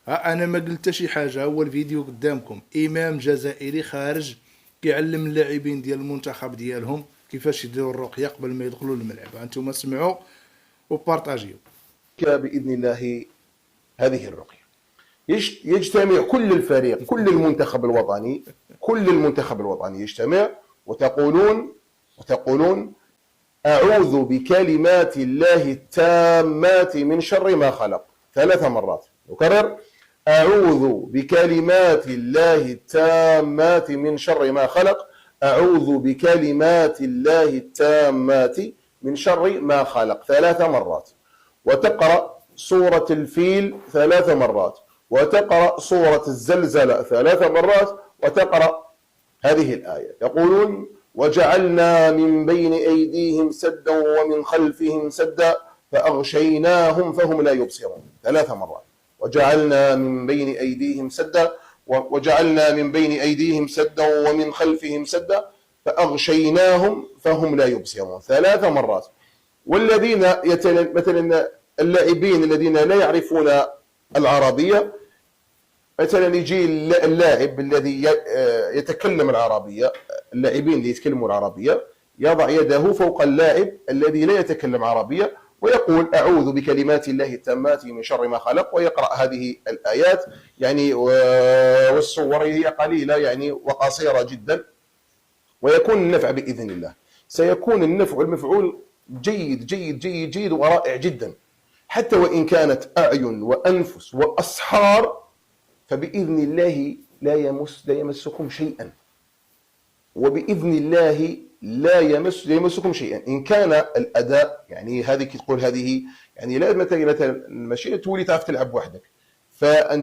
ها انا ما قلت شي حاجه، هو الفيديو قدامكم، امام جزائري خارج كيعلم اللاعبين ديال المنتخب ديالهم كيفاش يديروا الرقيه قبل ما يدخلوا للملعب. انتم سمعوا وبارطاجيو. بإذن الله هذه الرقية يجتمع كل الفريق، كل المنتخب الوطني، كل المنتخب الوطني يجتمع وتقولون أعوذ بكلمات الله التامات من شر ما خلق 3 مرات. نكرر: أعوذ بكلمات الله التامات من شر ما خلق، أعوذ بكلمات الله التامات من شر ما خلق 3 مرات. وتقرأ سورة الفيل 3 مرات، وتقرأ سورة الزلزلة 3 مرات، وتقرأ هذه الآية. يقولون: وجعلنا من بين أيديهم سدا ومن خلفهم سدا فأغشيناهم فهم لا يبصرون 3 مرات. وجعلنا من بين أيديهم سدا، وجعلنا من بين أيديهم سدا ومن خلفهم سدا فأغشيناهم فهم لا يبصرون 3 مرات. والذين مثلا اللاعبين الذين لا يعرفون العربية، مثلا يجي اللاعب الذي يتكلم العربية، اللاعبين اللي يتكلموا العربية يضع يده فوق اللاعب الذي لا يتكلم عربية ويقول: أعوذ بكلمات الله التامات من شر ما خلق، ويقرأ هذه الآيات يعني، والصور هي قليلة يعني وقصيرة جدا، ويكون النفع بإذن الله. سيكون النفع والمفعول جيد جيد جيد جيد ورائع جدا، حتى وإن كانت أعين وأنفس وأسحار، فبإذن الله لا يمسكم شيئا، وبإذن الله لا يمسكم شيئا إن كان الأداء يعني. هذه كي تقول هذه يعني لا مثلا ماشي تولي تعرف تلعب وحدك، فأنت